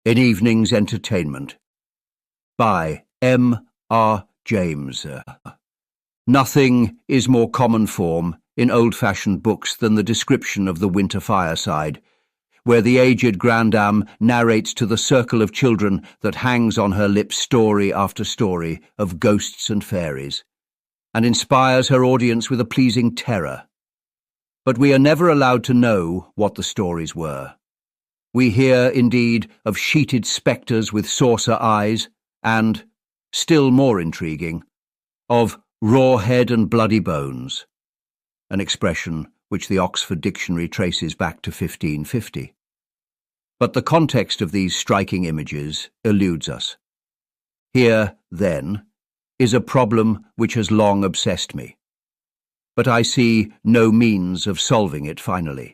An Evening's Entertainment by M. R. James. Nothing is more common form in old-fashioned books than the description of the winter fireside, where the aged grandame narrates to the circle of children that hangs on her lips story after story of ghosts and fairies, and inspires her audience with a pleasing terror. But we are never allowed to know what the stories were. We hear, indeed, of sheeted spectres with saucer eyes, and, still more intriguing, of raw head and bloody bones, an expression which the Oxford Dictionary traces back to 1550. But the context of these striking images eludes us. Here, then, is a problem which has long obsessed me, but I see no means of solving it finally.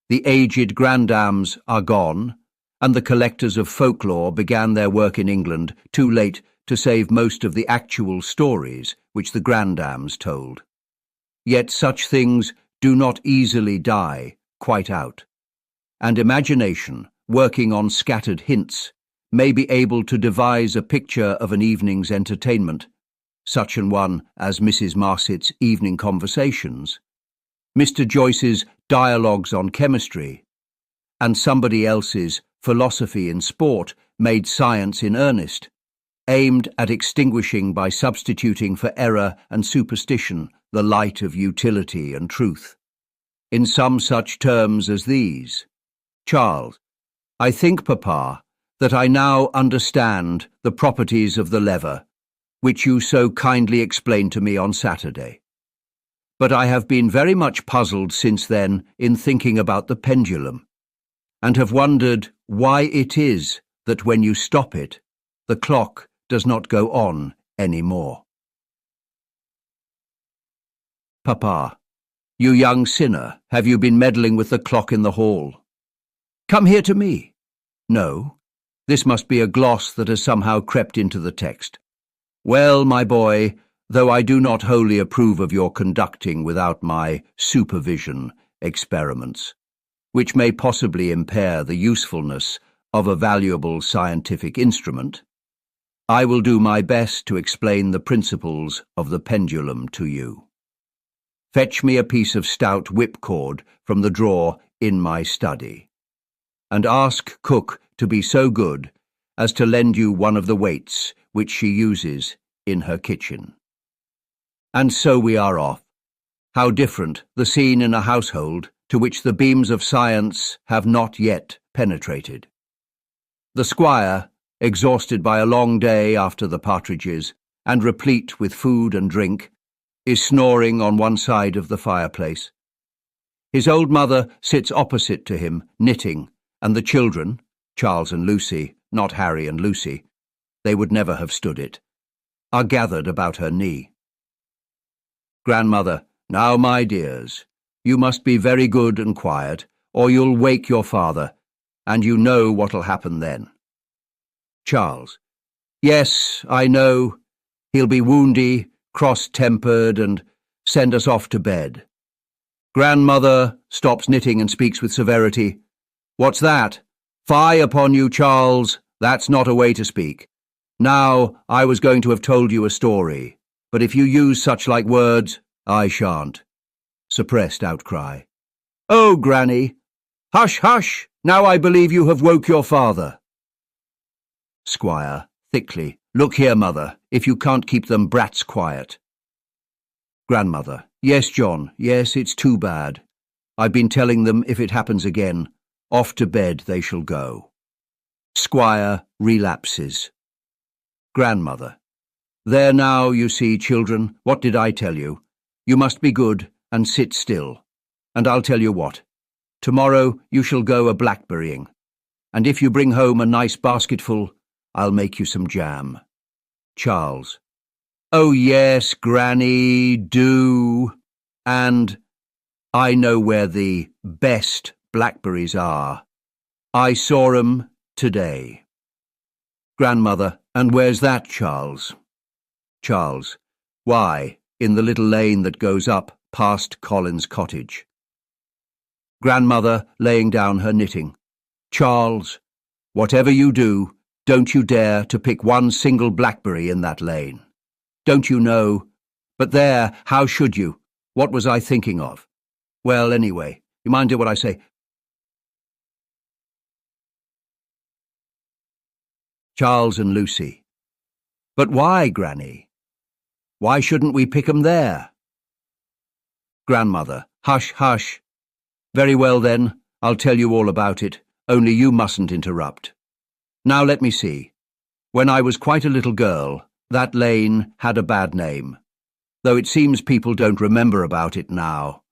The aged grandames are gone, and the collectors of folklore began their work in England too late to save most of the actual stories which the grandames told. Yet such things do not easily die quite out, and imagination, working on scattered hints, may be able to devise a picture of an evening's entertainment, such an one as Mrs. Marset's Evening Conversations, Mr. Joyce's Dialogues on Chemistry, and somebody else's Philosophy in Sport made science in earnest, aimed at extinguishing by substituting for error and superstition the light of utility and truth. In some such terms as these: Charles, I think, Papa, that I now understand the properties of the lever, which you so kindly explained to me on Saturday. But I have been very much puzzled since then in thinking about the pendulum, and have wondered why it is that when you stop it, the clock does not go on any more. Papa, you young sinner, have you been meddling with the clock in the hall? Come here to me. No, this must be a gloss that has somehow crept into the text. Well, my boy, though I do not wholly approve of your conducting without my supervision experiments, which may possibly impair the usefulness of a valuable scientific instrument, I will do my best to explain the principles of the pendulum to you. Fetch me a piece of stout whipcord from the drawer in my study, and ask cook to be so good as to lend you one of the weights which she uses in her kitchen. And so we are off. How different the scene in a household to which the beams of science have not yet penetrated. The squire, exhausted by a long day after the partridges, and replete with food and drink, is snoring on one side of the fireplace. His old mother sits opposite to him, knitting, and the children, Charles and Lucy, not Harry and Lucy, they would never have stood it, are gathered about her knee. Grandmother, now, my dears, you must be very good and quiet, or you'll wake your father, and you know what'll happen then. Charles, yes, I know. He'll be woundy, cross-tempered, and send us off to bed. Grandmother stops knitting and speaks with severity. What's that? Fie upon you, Charles, that's not a way to speak. Now, I was going to have told you a story, but if you use such like words, I shan't. Suppressed outcry. Oh, Granny! Hush, hush! Now I believe you have woke your father. Squire, thickly. Look here, mother, if you can't keep them brats quiet. Grandmother. Yes, John, yes, it's too bad. I've been telling them if it happens again, off to bed they shall go. Squire relapses. Grandmother. There now, you see, children, what did I tell you? You must be good and sit still. And I'll tell you what. Tomorrow you shall go a blackberrying, and if you bring home a nice basketful, I'll make you some jam. Charles. Oh yes, Granny, do. And I know where the best blackberries are. I saw 'em today. Grandmother. And where's that, Charles? Charles. Why, in the little lane that goes up past Colin's cottage. Grandmother, laying down her knitting. Charles. Whatever you do, don't you dare to pick one single blackberry in that lane. Don't you know? But there, how should you? What was I thinking of? Well, anyway, you mind do what I say? Charles and Lucy. But why, Granny? Why shouldn't we pick 'em there? Grandmother. Hush, hush. Very well then, I'll tell you all about it, only you mustn't interrupt. Now let me see. When I was quite a little girl, that lane had a bad name, though it seems people don't remember about it now.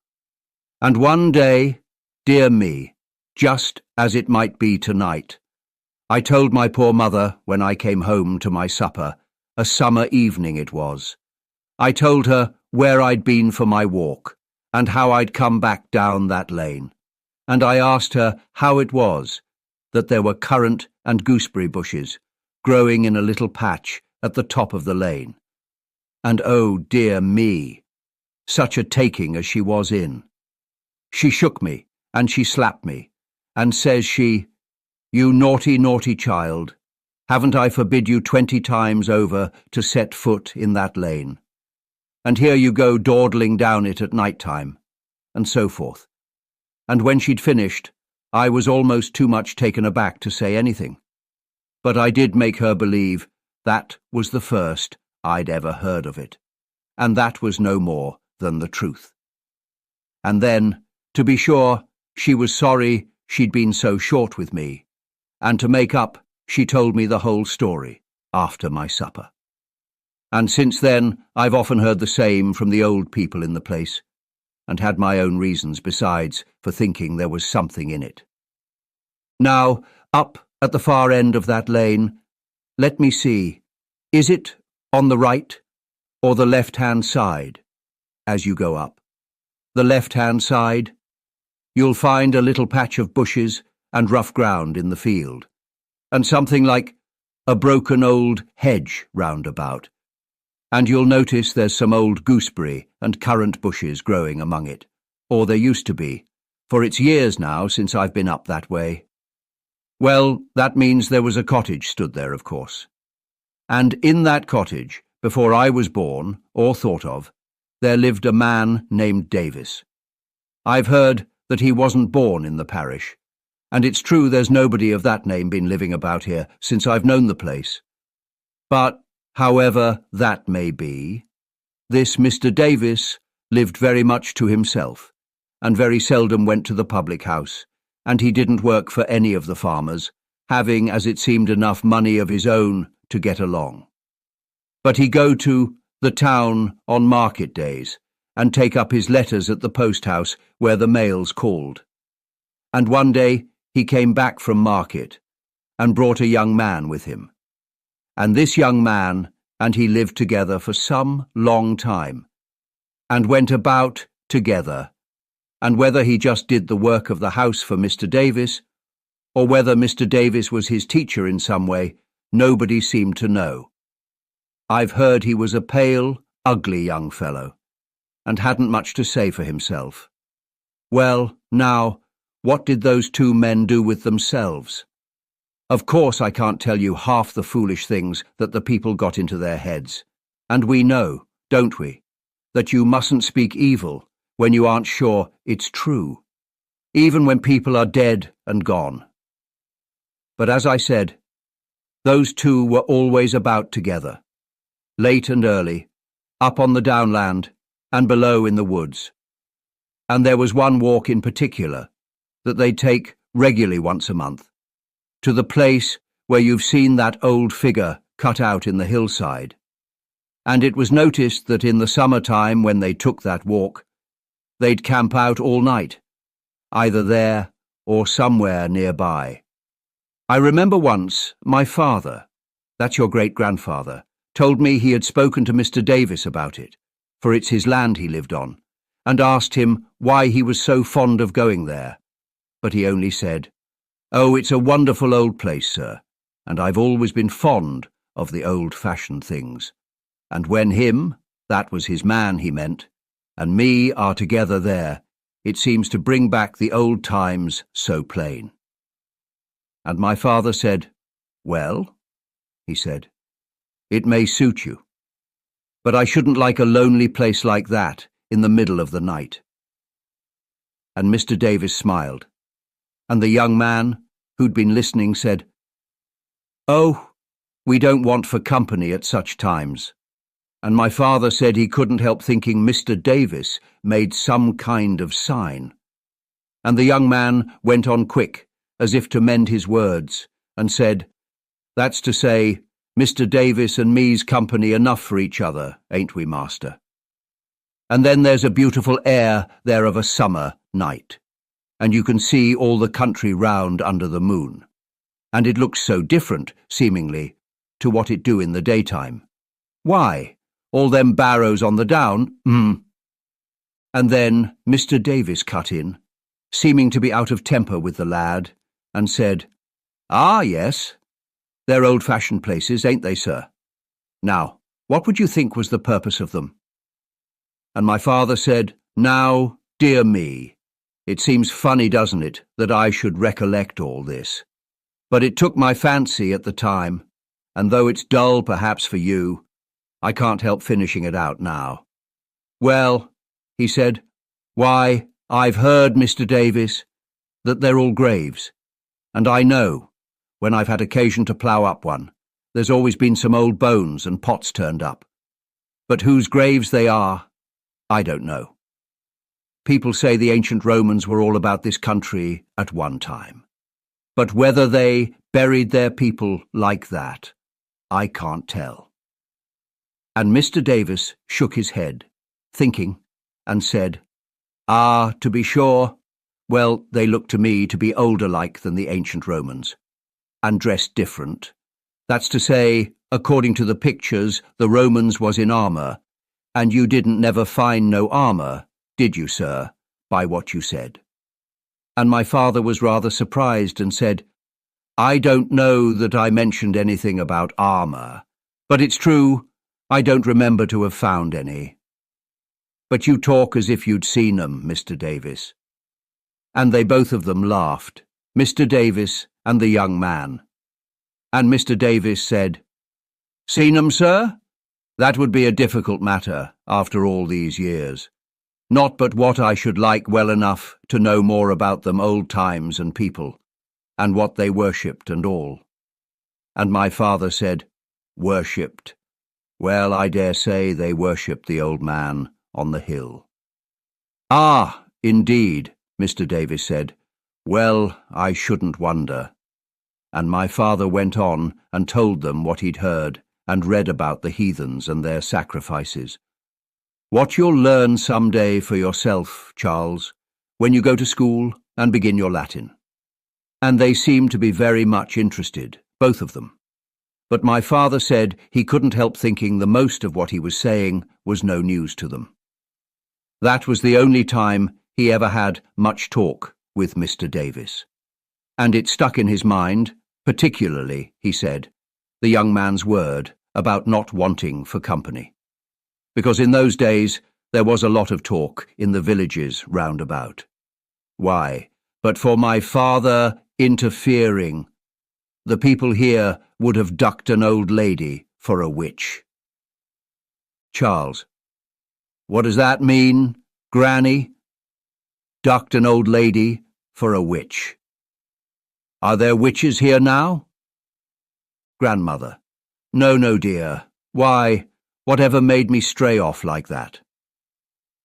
And one day, dear me, just as it might be tonight, I told my poor mother when I came home to my supper, a summer evening it was. I told her where I'd been for my walk, and how I'd come back down that lane, and I asked her how it was that there were currant and gooseberry bushes growing in a little patch at the top of the lane. And oh dear me, such a taking as she was in. She shook me, and she slapped me, and says she, "You naughty, naughty child, haven't I forbid you 20 times over to set foot in that lane? And here you go dawdling down it at night time," and so forth. And when she'd finished, I was almost too much taken aback to say anything. But I did make her believe that was the first I'd ever heard of it, and that was no more than the truth. And then, to be sure, she was sorry she'd been so short with me, and to make up, she told me the whole story after my supper. And since then, I've often heard the same from the old people in the place, and had my own reasons besides for thinking there was something in it. Now, up at the far end of that lane, let me see, is it on the right or the left-hand side as you go up? The left-hand side. You'll find a little patch of bushes and rough ground in the field, and something like a broken old hedge round about, and you'll notice there's some old gooseberry and currant bushes growing among it, or there used to be, for it's years now since I've been up that way. Well, that means there was a cottage stood there, of course. And in that cottage, before I was born, or thought of, there lived a man named Davis. I've heard that he wasn't born in the parish, and it's true there's nobody of that name been living about here since I've known the place. But, however that may be, this Mr. Davis lived very much to himself, and very seldom went to the public house, and he didn't work for any of the farmers, having, as it seemed, enough money of his own to get along. But he'd go to the town on market days, and take up his letters at the post-house where the mails called. And one day he came back from market, and brought a young man with him. And this young man and he lived together for some long time, and went about together, and whether he just did the work of the house for Mr. Davis, or whether Mr. Davis was his teacher in some way, nobody seemed to know. I've heard he was a pale, ugly young fellow, and hadn't much to say for himself. Well, now, what did those two men do with themselves? Of course I can't tell you half the foolish things that the people got into their heads, and we know, don't we, that you mustn't speak evil when you aren't sure it's true, even when people are dead and gone. But as I said, those two were always about together, late and early, up on the downland and below in the woods. And there was one walk in particular that they'd take regularly once a month, to the place where you've seen that old figure cut out in the hillside. And it was noticed that in the summer-time when they took that walk, they'd camp out all night, either there or somewhere nearby. I remember once my father, that's your great-grandfather, told me he had spoken to Mr. Davis about it, for it's his land he lived on, and asked him why he was so fond of going there. But he only said, "Oh, it's a wonderful old place, sir, and I've always been fond of the old-fashioned things. And when him, that was his man he meant, and me are together there, it seems to bring back the old times so plain." And my father said, "Well," he said, "it may suit you. But I shouldn't like a lonely place like that in the middle of the night." And Mr. Davis smiled, and the young man, who'd been listening, said, "Oh, we don't want for company at such times." And my father said he couldn't help thinking Mr. Davis made some kind of sign. And the young man went on quick, as if to mend his words, and said, "That's to say, Mr. Davis and me's company enough for each other, ain't we, master? And then there's a beautiful air there of a summer night, and you can see all the country round under the moon, and it looks so different, seemingly, to what it do in the daytime. Why, all them barrows on the down, And then Mr. Davis cut in, seeming to be out of temper with the lad, and said, "Ah, yes, they're old-fashioned places, ain't they, sir? Now, what would you think was the purpose of them?" And my father said, "Now, dear me, it seems funny, doesn't it, that I should recollect all this? But it took my fancy at the time, and though it's dull perhaps for you, I can't help finishing it out now. Well," he said, "why, I've heard, Mr. Davis, that they're all graves, and I know, when I've had occasion to plough up one, there's always been some old bones and pots turned up. But whose graves they are, I don't know. People say the ancient Romans were all about this country at one time. But whether they buried their people like that, I can't tell." And Mr. Davis shook his head, thinking, and said, "Ah, to be sure. Well, they look to me to be older-like than the ancient Romans, and dressed different. That's to say, according to the pictures, the Romans was in armour, and you didn't never find no armour, did you, sir, by what you said?" And my father was rather surprised and said, "I don't know that I mentioned anything about armour, but it's true, I don't remember to have found any. But you talk as if you'd seen 'em, Mr. Davis." And they both of them laughed, Mr. Davis and the young man. And Mr. Davis said, "Seen 'em, sir? That would be a difficult matter after all these years. Not but what I should like well enough to know more about them old times and people, and what they worshipped and all." And my father said, "Worshipped. Well, I dare say they worshipped the old man on the hill." "Ah, indeed," Mr. Davis said. "Well, I shouldn't wonder." And my father went on and told them what he'd heard and read about the heathens and their sacrifices. "What you'll learn some day for yourself, Charles, when you go to school and begin your Latin." And they seemed to be very much interested, both of them. But my father said he couldn't help thinking the most of what he was saying was no news to them. That was the only time he ever had much talk with Mr. Davis. And it stuck in his mind, particularly, he said, the young man's word about not wanting for company. Because in those days there was a lot of talk in the villages round about. Why, but for my father interfering, the people here would have ducked an old lady for a witch. Charles: "What does that mean, Granny? Ducked an old lady for a witch. Are there witches here now?" Grandmother: "No, no, dear. Why, whatever made me stray off like that?"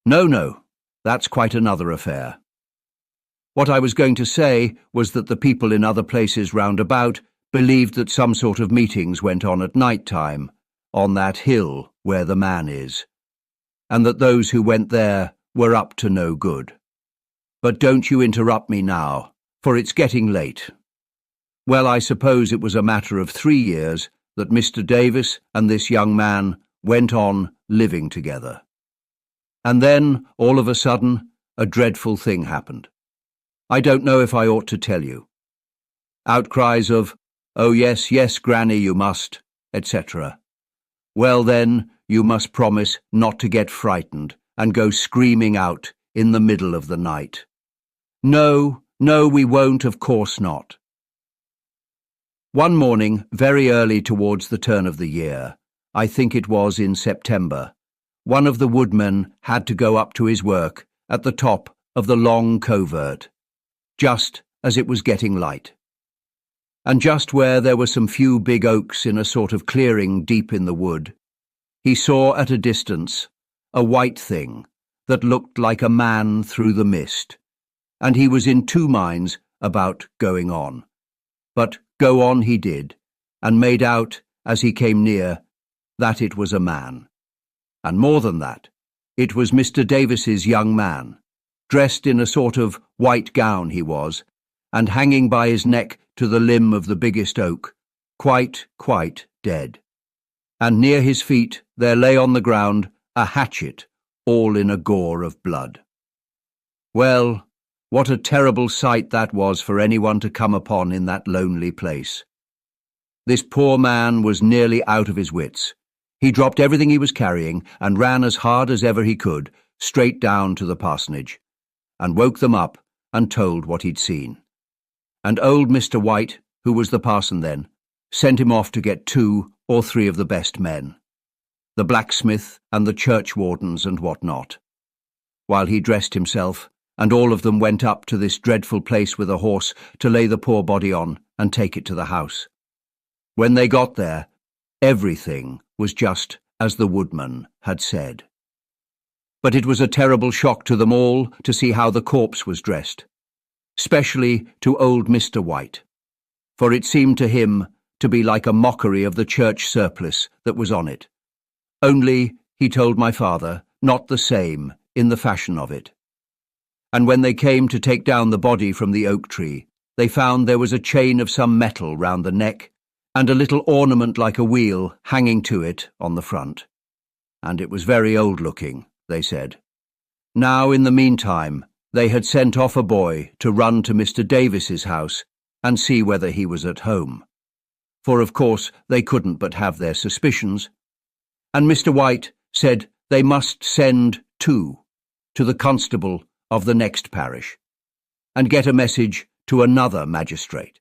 "No, no, that's quite another affair. What I was going to say was that the people in other places round about believed that some sort of meetings went on at night time, on that hill where the man is, and that those who went there were up to no good. But don't you interrupt me now, for it's getting late. Well, I suppose it was a matter of 3 years that Mr. Davis and this young man went on living together. And then, all of a sudden, a dreadful thing happened. I don't know if I ought to tell you. Outcries of, 'Oh yes, yes, Granny, you must,' etc. Well then, you must promise not to get frightened and go screaming out in the middle of the night. 'No, no, we won't, of course not.' One morning, very early towards the turn of the year, I think it was in September, one of the woodmen had to go up to his work at the top of the long covert, just as it was getting light. And just where there were some few big oaks in a sort of clearing deep in the wood, he saw at a distance a white thing that looked like a man through the mist, and he was in two minds about going on. But go on he did, and made out, as he came near, that it was a man. And more than that, it was Mr. Davis's young man, dressed in a sort of white gown he was, and hanging by his neck to the limb of the biggest oak, quite dead. And near his feet there lay on the ground a hatchet, all in a gore of blood. Well, what a terrible sight that was for anyone to come upon in that lonely place. This poor man was nearly out of his wits. He dropped everything he was carrying and ran as hard as ever he could, straight down to the parsonage, and woke them up and told what he'd seen. And old Mr. White, who was the parson then, sent him off to get 2 or 3 of the best men, the blacksmith and the churchwardens and what not, while he dressed himself, and all of them went up to this dreadful place with a horse to lay the poor body on and take it to the house. When they got there, everything was just as the woodman had said. But it was a terrible shock to them all to see how the corpse was dressed, especially to old Mr. White, for it seemed to him to be like a mockery of the church surplice that was on it. Only, he told my father, not the same in the fashion of it. And when they came to take down the body from the oak tree, they found there was a chain of some metal round the neck, and a little ornament like a wheel hanging to it on the front. And it was very old-looking, they said. Now, in the meantime, they had sent off a boy to run to Mr. Davis's house and see whether he was at home. For, of course, they couldn't but have their suspicions. And Mr. White said they must send 2 to the constable of the next parish, and get a message to another magistrate.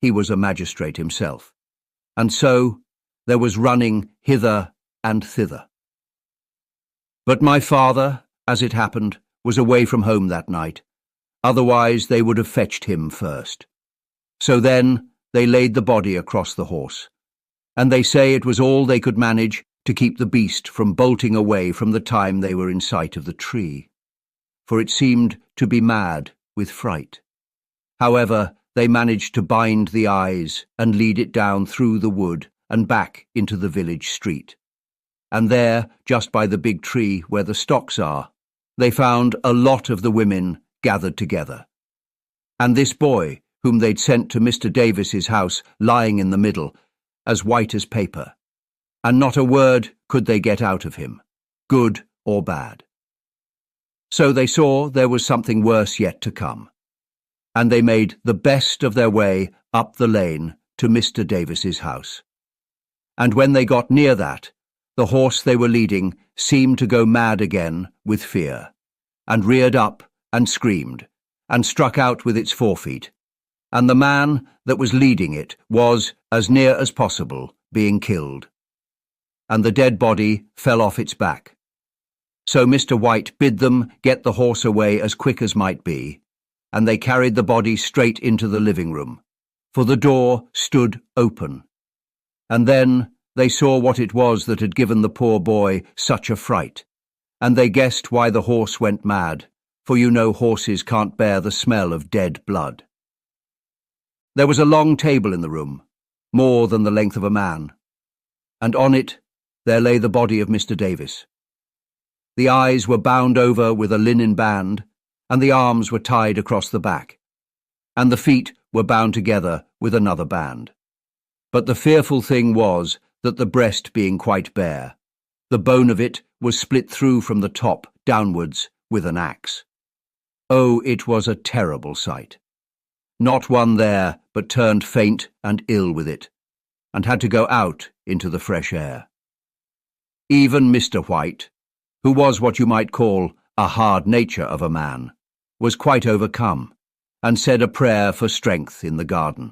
He was a magistrate himself. And so there was running hither and thither. But my father, as it happened, was away from home that night. Otherwise they would have fetched him first. So then they laid the body across the horse, and they say it was all they could manage to keep the beast from bolting away from the time they were in sight of the tree, for it seemed to be mad with fright. However, they managed to bind the eyes and lead it down through the wood and back into the village street. And there, just by the big tree where the stocks are, they found a lot of the women gathered together. And this boy, whom they'd sent to Mr. Davis's house, lying in the middle, as white as paper. And not a word could they get out of him, good or bad. So they saw there was something worse yet to come, and they made the best of their way up the lane to Mr. Davis's house. And when they got near that, the horse they were leading seemed to go mad again with fear, and reared up and screamed, and struck out with its forefeet, and the man that was leading it was, as near as possible, being killed, and the dead body fell off its back. So Mr. White bid them get the horse away as quick as might be, and they carried the body straight into the living room, for the door stood open. And then they saw what it was that had given the poor boy such a fright, and they guessed why the horse went mad, for you know horses can't bear the smell of dead blood. There was a long table in the room, more than the length of a man, and on it there lay the body of Mr. Davis. The eyes were bound over with a linen band, and the arms were tied across the back, and the feet were bound together with another band. But the fearful thing was that the breast being quite bare, the bone of it was split through from the top downwards with an axe. Oh, it was a terrible sight. Not one there but turned faint and ill with it, and had to go out into the fresh air. Even Mr. White, who was what you might call a hard nature of a man, was quite overcome, and said a prayer for strength in the garden.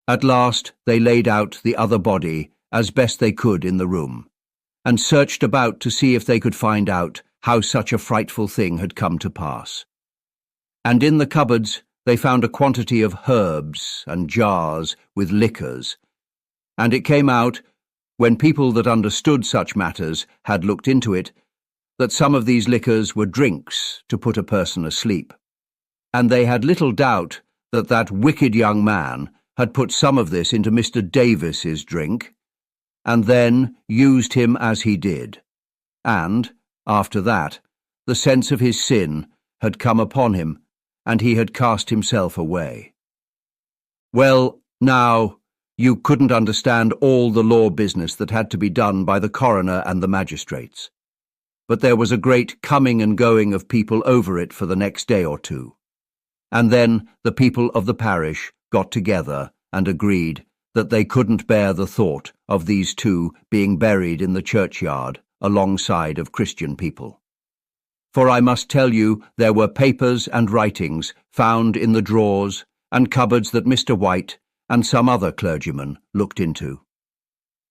At last they laid out the other body as best they could in the room, and searched about to see if they could find out how such a frightful thing had come to pass. And in the cupboards they found a quantity of herbs and jars with liquors, and it came out, when people that understood such matters had looked into it, that some of these liquors were drinks to put a person asleep. And they had little doubt that that wicked young man had put some of this into Mr. Davis's drink, and then used him as he did. And, after that, the sense of his sin had come upon him, and he had cast himself away. Well, now, you couldn't understand all the law business that had to be done by the coroner and the magistrates, but there was a great coming and going of people over it for the next day or two, and then the people of the parish got together and agreed that they couldn't bear the thought of these two being buried in the churchyard alongside of Christian people. For I must tell you, there were papers and writings found in the drawers and cupboards that Mr. White and some other clergyman looked into.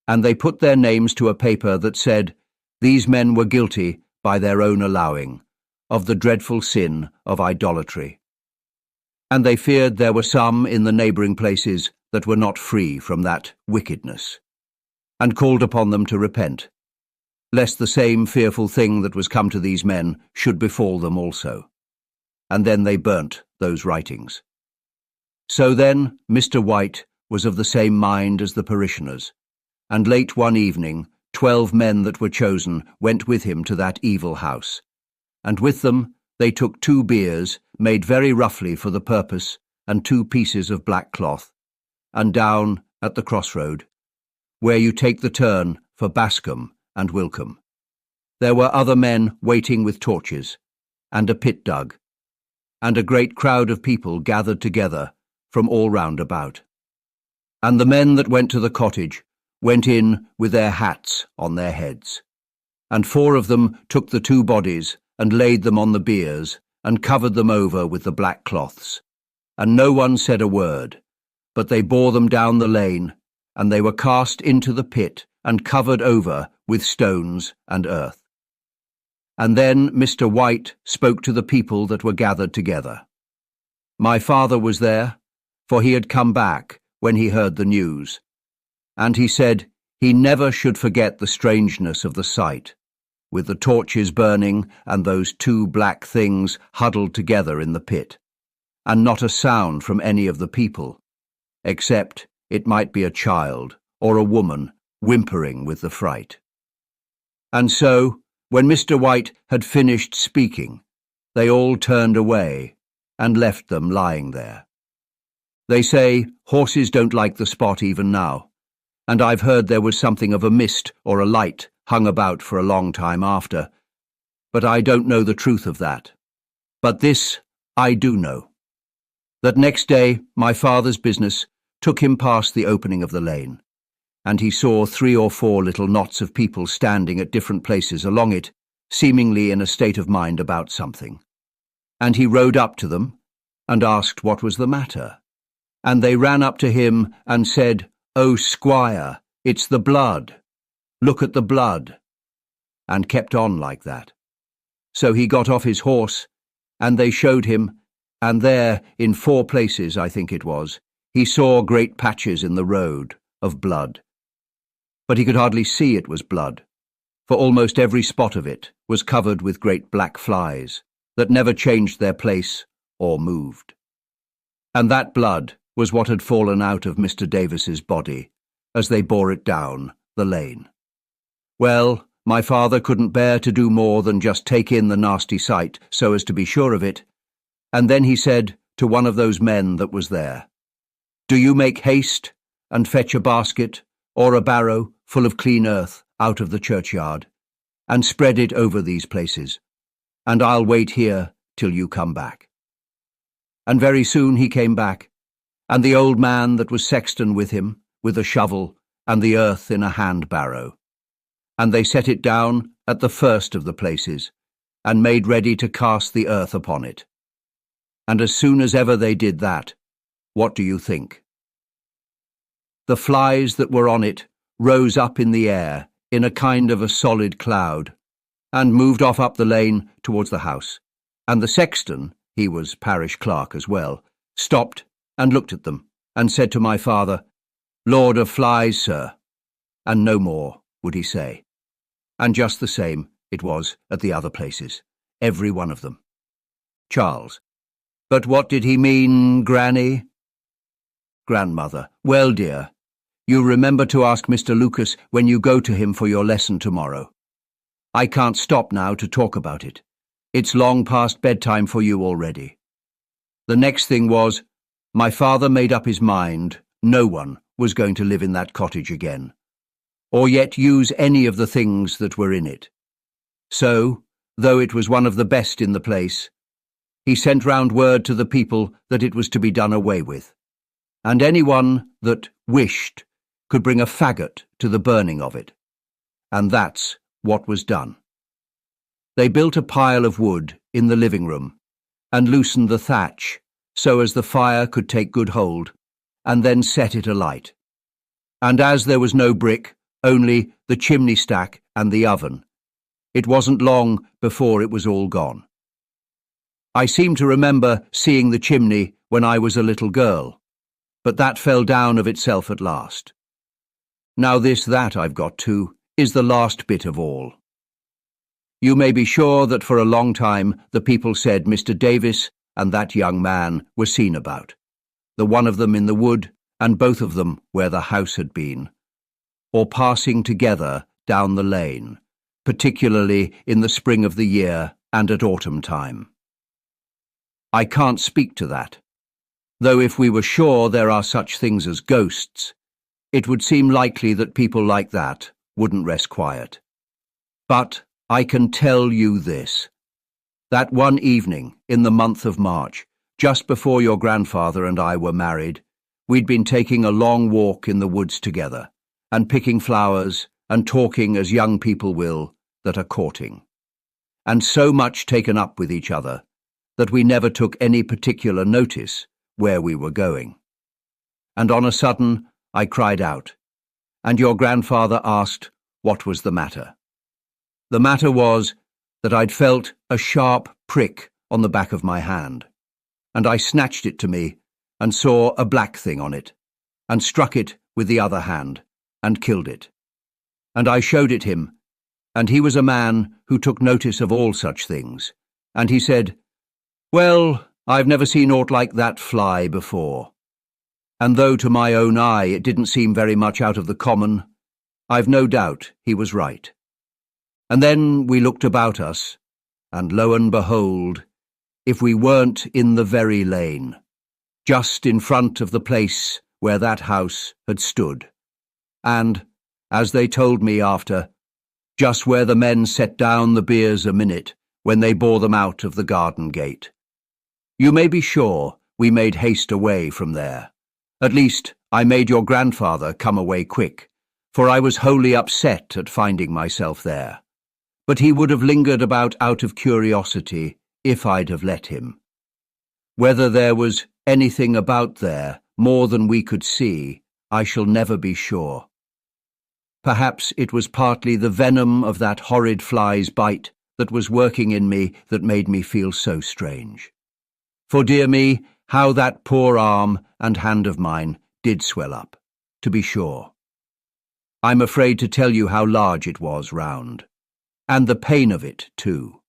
And they put their names to a paper that said these men were guilty, by their own allowing, of the dreadful sin of idolatry. And they feared there were some in the neighbouring places that were not free from that wickedness, and called upon them to repent, lest the same fearful thing that was come to these men should befall them also. And then they burnt those writings. So then Mr. White was of the same mind as the parishioners, and late one evening 12 men that were chosen went with him to that evil house, and with them they took 2 biers made very roughly for the purpose, and 2 pieces of black cloth, and down at the crossroad, where you take the turn for Bascombe and Wilcombe, there were other men waiting with torches, and a pit dug, and a great crowd of people gathered together from all round about. And the men that went to the cottage went in with their hats on their heads, and 4 of them took the 2 bodies and laid them on the biers and covered them over with the black cloths, and no one said a word, but they bore them down the lane, and they were cast into the pit and covered over with stones and earth. And then Mr. White spoke to the people that were gathered together. My father was there, for he had come back when he heard the news, and he said he never should forget the strangeness of the sight, with the torches burning and those 2 black things huddled together in the pit, and not a sound from any of the people, except it might be a child or a woman whimpering with the fright. And so, when Mr. White had finished speaking, they all turned away and left them lying there. They say horses don't like the spot even now, and I've heard there was something of a mist or a light hung about for a long time after, but I don't know the truth of that. But this I do know, that next day my father's business took him past the opening of the lane, and he saw 3 or 4 little knots of people standing at different places along it, seemingly in a state of mind about something. And he rode up to them and asked what was the matter. And they ran up to him and said, "Oh, squire, it's the blood. Look at the blood," and kept on like that. So he got off his horse, and they showed him, and there, in 4 places, I think it was, he saw great patches in the road of blood. But he could hardly see it was blood, for almost every spot of it was covered with great black flies that never changed their place or moved. And that blood was what had fallen out of Mr. Davis's body as they bore it down the lane. Well, my father couldn't bear to do more than just take in the nasty sight so as to be sure of it, and then he said to one of those men that was there, "Do you make haste and fetch a basket or a barrow full of clean earth out of the churchyard, and spread it over these places, and I'll wait here till you come back." And very soon he came back, and the old man that was sexton with him, with a shovel and the earth in a hand barrow. And they set it down at the first of the places, and made ready to cast the earth upon it. And as soon as ever they did that, what do you think? the flies that were on it rose up in the air in a kind of a solid cloud, and moved off up the lane towards the house. And the sexton, he was parish clerk as well, stopped and looked at them, and said to my father, "Lord of Flies, sir," and no more would he say. And just the same it was at the other places, every one of them. Charles: "But what did he mean, Granny?" Grandmother: "Well, dear, you remember to ask Mr. Lucas when you go to him for your lesson tomorrow. I can't stop now to talk about it. It's long past bedtime for you already." The next thing was, my father made up his mind no one was going to live in that cottage again, or yet use any of the things that were in it. So, though it was one of the best in the place, he sent round word to the people that it was to be done away with, and anyone that wished could bring a faggot to the burning of it. And that's what was done. They built a pile of wood in the living room and loosened the thatch so as the fire could take good hold, and then set it alight. And as there was no brick, only the chimney stack and the oven, it wasn't long before it was all gone. I seem to remember seeing the chimney when I was a little girl, but that fell down of itself at last. Now that I've got to is the last bit of all. You may be sure that for a long time the people said Mr. Davis and that young man were seen about, the one of them in the wood and both of them where the house had been, or passing together down the lane, particularly in the spring of the year and at autumn time. I can't speak to that, though if we were sure there are such things as ghosts, it would seem likely that people like that wouldn't rest quiet. But I can tell you this. That one evening in the month of March, just before your grandfather and I were married, we'd been taking a long walk in the woods together, and picking flowers and talking as young people will that are courting, and so much taken up with each other that we never took any particular notice where we were going. And on a sudden I cried out, and your grandfather asked what was the matter. The matter was that I'd felt a sharp prick on the back of my hand, and I snatched it to me and saw a black thing on it, and struck it with the other hand, and killed it. And I showed it him, and he was a man who took notice of all such things, and he said, "Well, I've never seen aught like that fly before." And though to my own eye it didn't seem very much out of the common, I've no doubt he was right. And then we looked about us, and lo and behold, if we weren't in the very lane, just in front of the place where that house had stood, and, as they told me after, just where the men set down the biers a minute when they bore them out of the garden gate. You may be sure we made haste away from there. At least, I made your grandfather come away quick, for I was wholly upset at finding myself there. But he would have lingered about out of curiosity if I'd have let him. Whether there was anything about there more than we could see, I shall never be sure. Perhaps it was partly the venom of that horrid fly's bite that was working in me that made me feel so strange. For dear me, how that poor arm and hand of mine did swell up, to be sure. I'm afraid to tell you how large it was round, and the pain of it too.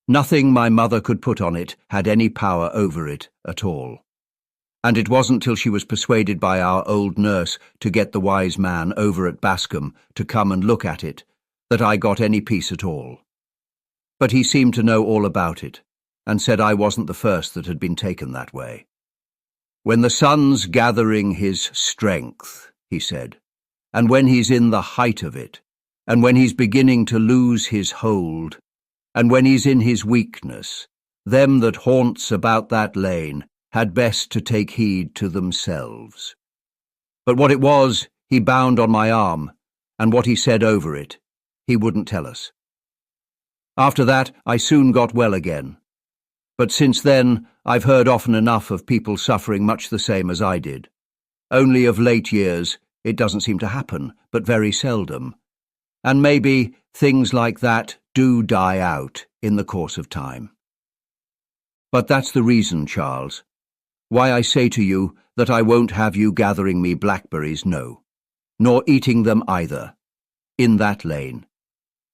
Nothing my mother could put on it had any power over it at all. And it wasn't till she was persuaded by our old nurse to get the wise man over at Bascombe to come and look at it that I got any peace at all. But he seemed to know all about it, and said I wasn't the first that had been taken that way. "When the sun's gathering his strength," he said, "and when he's in the height of it, and when he's beginning to lose his hold, and when he's in his weakness, them that haunts about that lane had best to take heed to themselves." But what it was he bound on my arm, and what he said over it, he wouldn't tell us. After that I soon got well again, but since then I've heard often enough of people suffering much the same as I did. Only of late years it doesn't seem to happen, but very seldom. And maybe things like that do die out in the course of time. But that's the reason, Charles, why I say to you that I won't have you gathering me blackberries, no, nor eating them either, in that lane.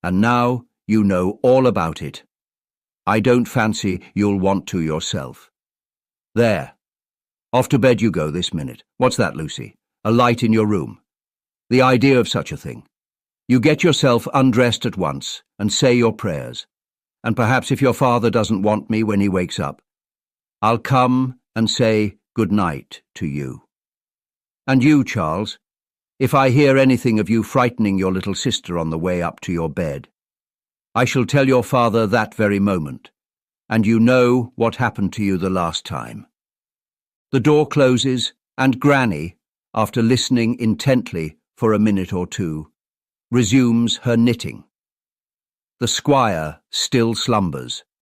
And now you know all about it. I don't fancy you'll want to yourself. There. Off to bed you go this minute. What's that, Lucy? A light in your room? The idea of such a thing. You get yourself undressed at once and say your prayers. And perhaps if your father doesn't want me when he wakes up, I'll come and say good night to you. And you, Charles, if I hear anything of you frightening your little sister on the way up to your bed, I shall tell your father that very moment, and you know what happened to you the last time. The door closes, and Granny, after listening intently for a minute or two, resumes her knitting. The squire still slumbers.